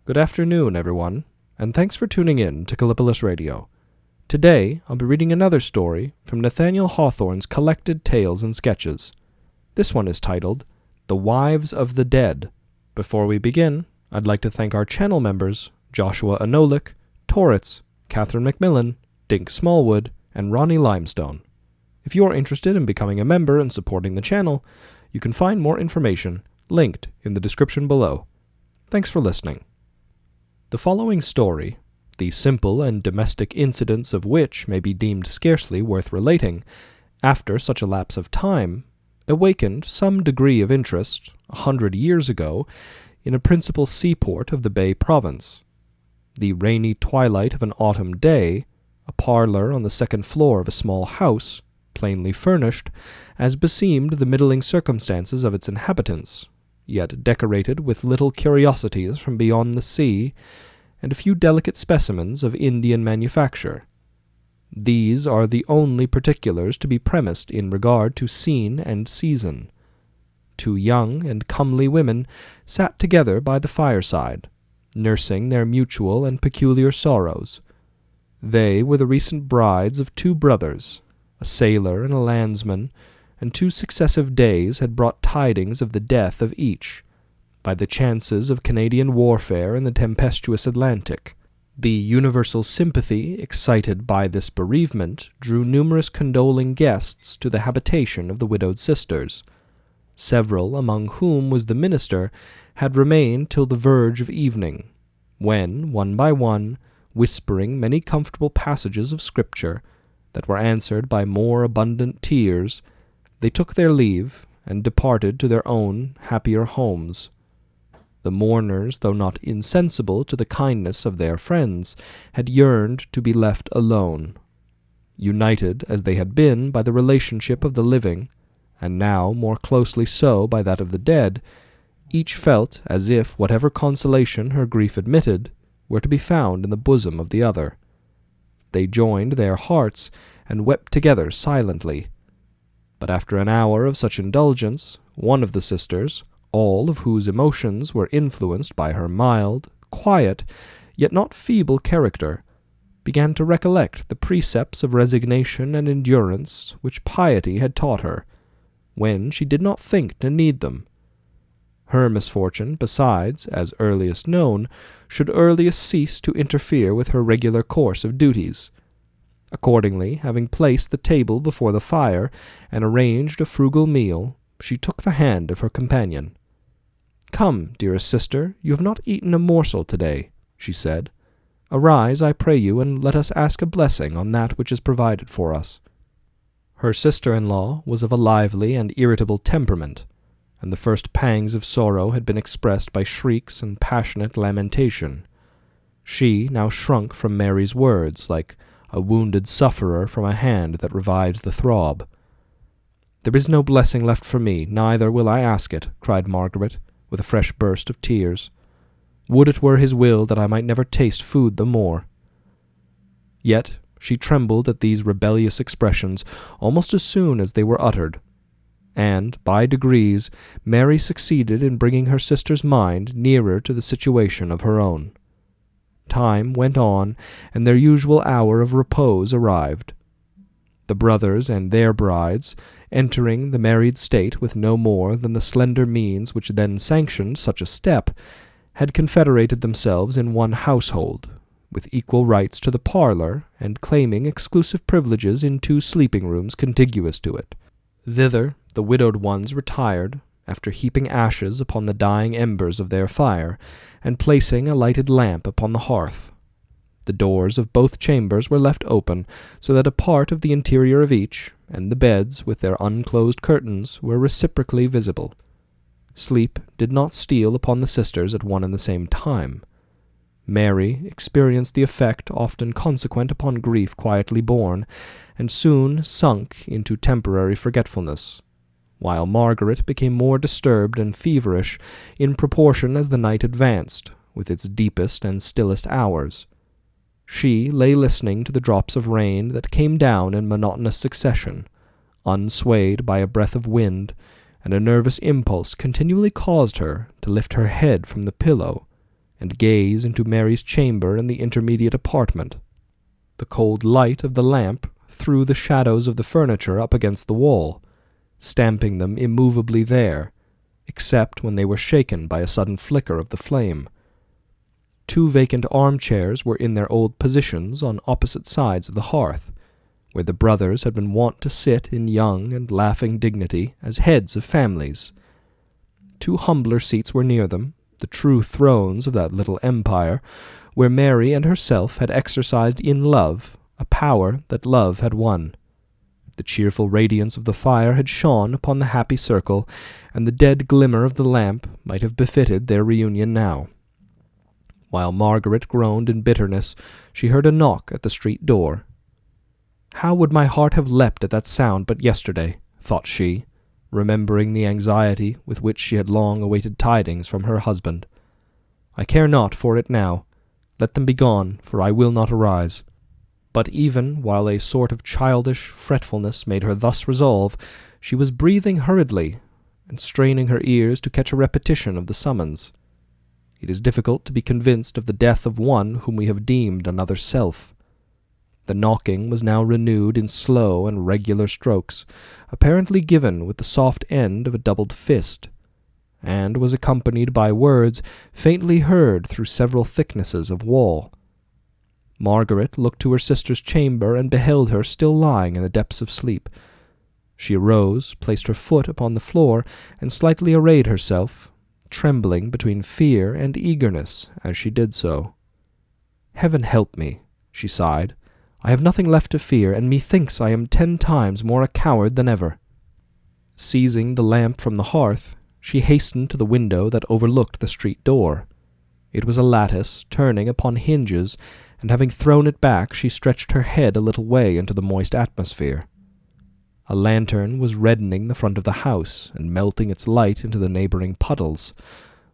Good afternoon, everyone, and thanks for tuning in to Kallipolis Radio. Today, I'll be reading another story from Nathaniel Hawthorne's collected tales and sketches. This one is titled, The Wives of the Dead. Before we begin, I'd like to thank our channel members, Joshua Anolik, Torritz, Catherine McMillan, Dink Smallwood, and Ronnie Limestone. If you are interested in becoming a member and supporting the channel, you can find more information linked in the description below. Thanks for listening. The following story, the simple and domestic incidents of which may be deemed scarcely worth relating, after such a lapse of time, awakened some degree of interest 100 years ago in a principal seaport of the Bay Province. The rainy twilight of an autumn day, a parlor on the second floor of a small house, plainly furnished, as beseemed the middling circumstances of its inhabitants, yet decorated with little curiosities from beyond the sea, and a few delicate specimens of Indian manufacture. These are the only particulars to be premised in regard to scene and season. Two young and comely women sat together by the fireside, nursing their mutual and peculiar sorrows. They were the recent brides of two brothers, a sailor and a landsman, and 2 successive days had brought tidings of the death of each, by the chances of Canadian warfare in the tempestuous Atlantic. The universal sympathy excited by this bereavement drew numerous condoling guests to the habitation of the widowed sisters. Several, among whom was the minister, had remained till the verge of evening, when, one by one, whispering many comfortable passages of Scripture, that were answered by more abundant tears, they took their leave, and departed to their own happier homes. The mourners, though not insensible to the kindness of their friends, had yearned to be left alone. United as they had been by the relationship of the living, and now more closely so by that of the dead, each felt as if whatever consolation her grief admitted were to be found in the bosom of the other. They joined their hearts and wept together silently. But after an hour of such indulgence, one of the sisters, all of whose emotions were influenced by her mild, quiet, yet not feeble character, began to recollect the precepts of resignation and endurance which piety had taught her, when she did not think to need them. Her misfortune, besides, as earliest known, should earliest cease to interfere with her regular course of duties. Accordingly, having placed the table before the fire and arranged a frugal meal, she took the hand of her companion. "Come, dearest sister, you have not eaten a morsel today," she said. "Arise, I pray you, and let us ask a blessing on that which is provided for us." Her sister-in-law was of a lively and irritable temperament, and the first pangs of sorrow had been expressed by shrieks and passionate lamentation. She now shrunk from Mary's words like a wounded sufferer from a hand that revives the throb. "There is no blessing left for me, neither will I ask it," cried Margaret, with a fresh burst of tears. "Would it were his will that I might never taste food the more." Yet she trembled at these rebellious expressions almost as soon as they were uttered, and, by degrees, Mary succeeded in bringing her sister's mind nearer to the situation of her own. Time went on, and their usual hour of repose arrived. The brothers and their brides, entering the married state with no more than the slender means which then sanctioned such a step, had confederated themselves in one household, with equal rights to the parlor, and claiming exclusive privileges in 2 sleeping rooms contiguous to it. Thither the widowed ones retired, after heaping ashes upon the dying embers of their fire, and placing a lighted lamp upon the hearth. The doors of both chambers were left open, so that a part of the interior of each, and the beds, with their unclosed curtains, were reciprocally visible. Sleep did not steal upon the sisters at one and the same time. Mary experienced the effect often consequent upon grief quietly borne, and soon sunk into temporary forgetfulness, while Margaret became more disturbed and feverish in proportion as the night advanced, with its deepest and stillest hours. She lay listening to the drops of rain that came down in monotonous succession, unswayed by a breath of wind, and a nervous impulse continually caused her to lift her head from the pillow, and gaze into Mary's chamber in the intermediate apartment. The cold light of the lamp threw the shadows of the furniture up against the wall, stamping them immovably there, except when they were shaken by a sudden flicker of the flame. 2 vacant armchairs were in their old positions on opposite sides of the hearth, where the brothers had been wont to sit in young and laughing dignity as heads of families. 2 humbler seats were near them, the true thrones of that little empire, where Mary and herself had exercised in love a power that love had won. The cheerful radiance of the fire had shone upon the happy circle, and the dead glimmer of the lamp might have befitted their reunion now. While Margaret groaned in bitterness, she heard a knock at the street door. How would my heart have leapt at that sound but yesterday, thought she, remembering the anxiety with which she had long awaited tidings from her husband. I care not for it now. Let them be gone, for I will not arise. But even while a sort of childish fretfulness made her thus resolve, she was breathing hurriedly, and straining her ears to catch a repetition of the summons. It is difficult to be convinced of the death of one whom we have deemed another self. The knocking was now renewed in slow and regular strokes, apparently given with the soft end of a doubled fist, and was accompanied by words faintly heard through several thicknesses of wall. Margaret looked to her sister's chamber and beheld her still lying in the depths of sleep. She arose, placed her foot upon the floor, and slightly arrayed herself, trembling between fear and eagerness as she did so. Heaven help me, she sighed. I have nothing left to fear, and methinks I am 10 times more a coward than ever. Seizing the lamp from the hearth, she hastened to the window that overlooked the street door. It was a lattice, turning upon hinges, and having thrown it back, she stretched her head a little way into the moist atmosphere. A lantern was reddening the front of the house, and melting its light into the neighboring puddles,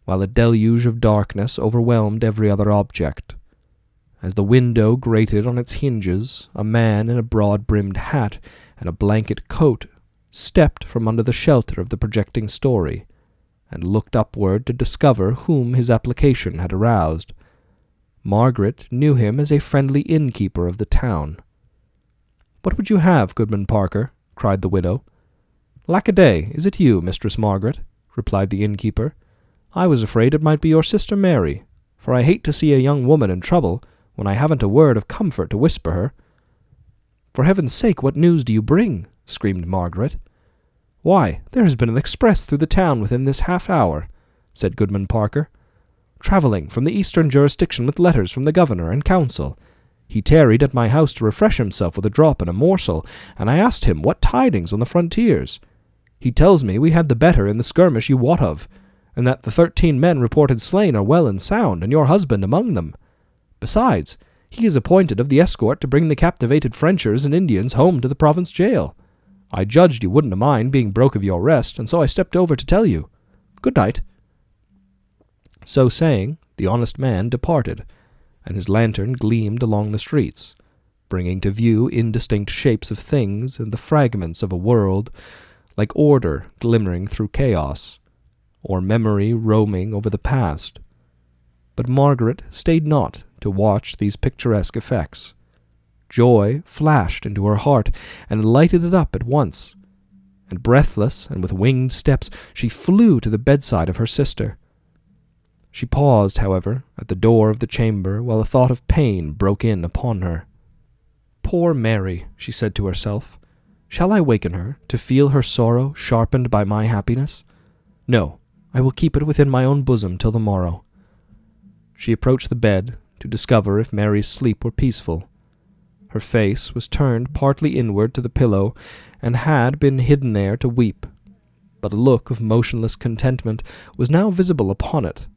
while a deluge of darkness overwhelmed every other object. As the window grated on its hinges, a man in a broad-brimmed hat and a blanket coat stepped from under the shelter of the projecting story, and looked upward to discover whom his application had aroused. Margaret knew him as a friendly innkeeper of the town. "What would you have, Goodman Parker?" cried the widow. "Lack-a-day, is it you, Mistress Margaret?" replied the innkeeper. "I was afraid it might be your sister Mary, for I hate to see a young woman in trouble when I haven't a word of comfort to whisper her." "For heaven's sake, what news do you bring?" screamed Margaret. "Why, there has been an express through the town within this half-hour," said Goodman Parker, "travelling from the eastern jurisdiction with letters from the governor and council. He tarried at my house to refresh himself with a drop and a morsel, and I asked him what tidings on the frontiers. He tells me we had the better in the skirmish you wot of, and that the 13 men reported slain are well and sound, and your husband among them. Besides, he is appointed of the escort to bring the captivated Frenchers and Indians home to the province jail. I judged you wouldn't mind being broke of your rest, and so I stepped over to tell you. Good night." So saying, the honest man departed, and his lantern gleamed along the streets, bringing to view indistinct shapes of things and the fragments of a world, like order glimmering through chaos, or memory roaming over the past. But Margaret stayed not to watch these picturesque effects. Joy flashed into her heart and lighted it up at once, and breathless and with winged steps she flew to the bedside of her sister. She paused, however, at the door of the chamber while a thought of pain broke in upon her. "Poor Mary," she said to herself. "Shall I waken her, to feel her sorrow sharpened by my happiness? No, I will keep it within my own bosom till the morrow." She approached the bed to discover if Mary's sleep were peaceful. Her face was turned partly inward to the pillow, and had been hidden there to weep, but a look of motionless contentment was now visible upon it,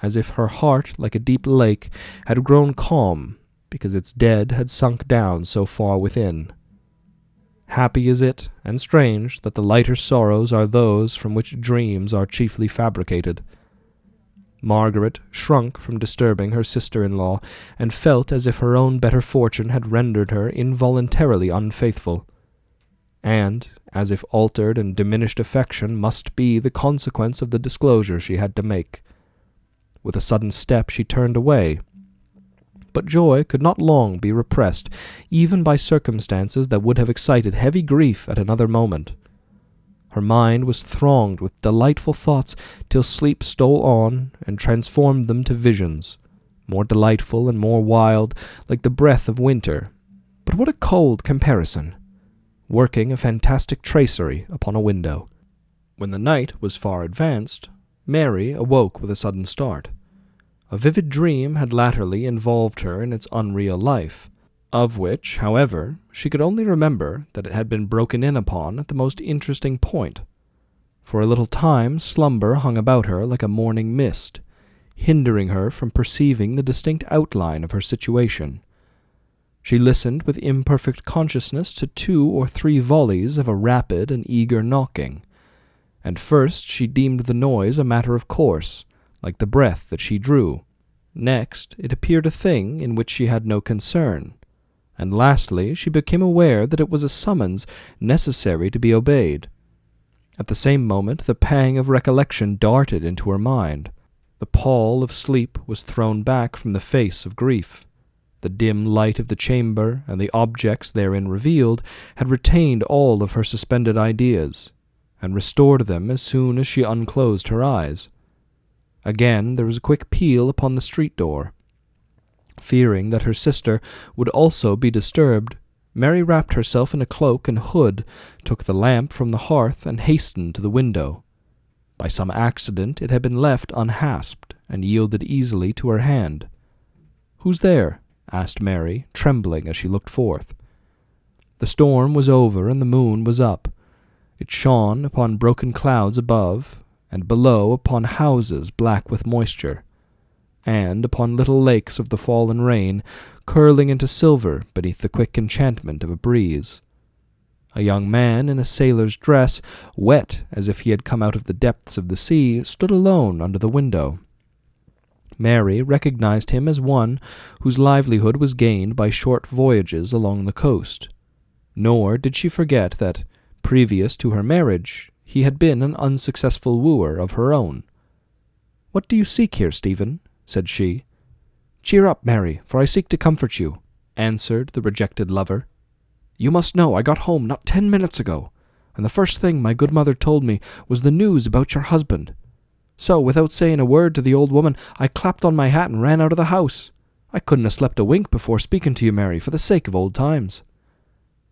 as if her heart, like a deep lake, had grown calm, because its dead had sunk down so far within. Happy is it, and strange, that the lighter sorrows are those from which dreams are chiefly fabricated. Margaret shrunk from disturbing her sister-in-law, and felt as if her own better fortune had rendered her involuntarily unfaithful, and as if altered and diminished affection must be the consequence of the disclosure she had to make. With a sudden step she turned away. But joy could not long be repressed, even by circumstances that would have excited heavy grief at another moment. Her mind was thronged with delightful thoughts till sleep stole on and transformed them to visions, more delightful and more wild, like the breath of winter. But what a cold comparison! Working a fantastic tracery upon a window. When the night was far advanced, Mary awoke with a sudden start. A vivid dream had latterly involved her in its unreal life, of which, however, she could only remember that it had been broken in upon at the most interesting point. For a little time slumber hung about her like a morning mist, hindering her from perceiving the distinct outline of her situation. She listened with imperfect consciousness to 2 or 3 volleys of a rapid and eager knocking, and first she deemed the noise a matter of course, like the breath that she drew. Next, it appeared a thing in which she had no concern, and lastly she became aware that it was a summons necessary to be obeyed. At the same moment the pang of recollection darted into her mind. The pall of sleep was thrown back from the face of grief. The dim light of the chamber and the objects therein revealed had retained all of her suspended ideas, and restored them as soon as she unclosed her eyes. Again there was a quick peal upon the street door. Fearing that her sister would also be disturbed, Mary wrapped herself in a cloak and hood, took the lamp from the hearth, and hastened to the window. By some accident it had been left unhasped, and yielded easily to her hand. "Who's there?" asked Mary, trembling as she looked forth. The storm was over, and the moon was up. It shone upon broken clouds above, and below upon houses black with moisture, and upon little lakes of the fallen rain, curling into silver beneath the quick enchantment of a breeze. A young man in a sailor's dress, wet as if he had come out of the depths of the sea, stood alone under the window. Mary recognized him as one whose livelihood was gained by short voyages along the coast, nor did she forget that, previous to her marriage, he had been an unsuccessful wooer of her own. "What do you seek here, Stephen?" said she. "Cheer up, Mary, for I seek to comfort you," answered the rejected lover. "You must know I got home not 10 minutes ago, and the first thing my good mother told me was the news about your husband. So, without saying a word to the old woman, I clapped on my hat and ran out of the house. I couldn't have slept a wink before speaking to you, Mary, for the sake of old times."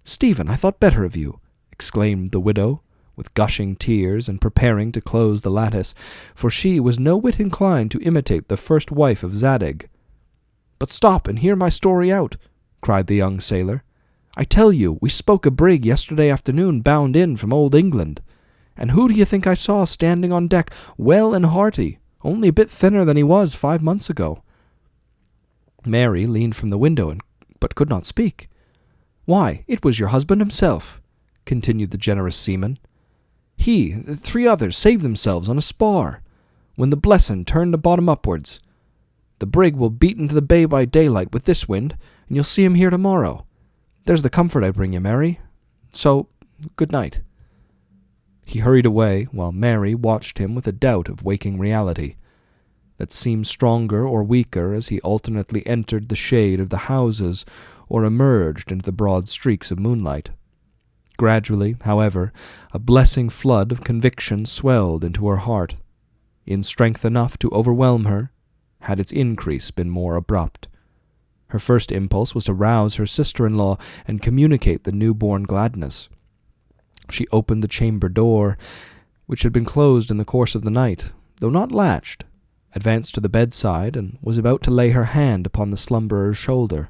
"Stephen, I thought better of you," exclaimed the widow, with gushing tears, and preparing to close the lattice, for she was no whit inclined to imitate the first wife of Zadig. "But stop and hear my story out," cried the young sailor. "I tell you, we spoke a brig yesterday afternoon bound in from old England. And who do you think I saw standing on deck, well and hearty, only a bit thinner than he was 5 months ago?" Mary leaned from the window, but could not speak. "Why, it was your husband himself," continued the generous seaman. "He, the 3 others, saved themselves on a spar, when the Blessing turned the bottom upwards. The brig will beat into the bay by daylight with this wind, and you'll see him here tomorrow. There's the comfort I bring you, Mary. So, good night." He hurried away, while Mary watched him with a doubt of waking reality, that seemed stronger or weaker as he alternately entered the shade of the houses or emerged into the broad streaks of moonlight. Gradually, however, a blessing flood of conviction swelled into her heart, in strength enough to overwhelm her, had its increase been more abrupt. Her first impulse was to rouse her sister-in-law and communicate the new-born gladness. She opened the chamber door, which had been closed in the course of the night, though not latched, advanced to the bedside, and was about to lay her hand upon the slumberer's shoulder.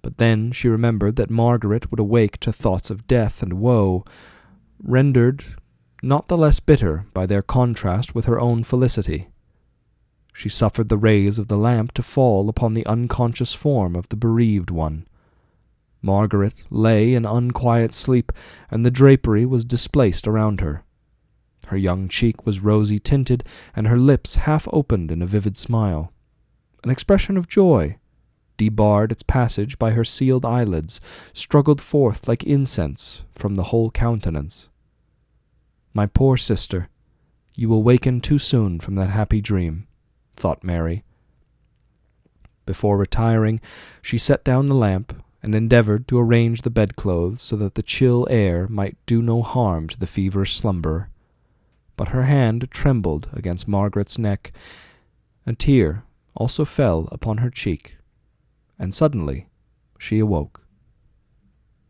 But then she remembered that Margaret would awake to thoughts of death and woe, rendered not the less bitter by their contrast with her own felicity. She suffered the rays of the lamp to fall upon the unconscious form of the bereaved one. Margaret lay in unquiet sleep, and the drapery was displaced around her. Her young cheek was rosy-tinted, and her lips half opened in a vivid smile. An expression of joy, debarred its passage by her sealed eyelids, struggled forth like incense from the whole countenance. "My poor sister, you will waken too soon from that happy dream, thought Mary. Before retiring, she set down the lamp and endeavored to arrange the bedclothes so that the chill air might do no harm to the feverish slumberer. But her hand trembled against Margaret's neck. A tear also fell upon her cheek, and suddenly she awoke.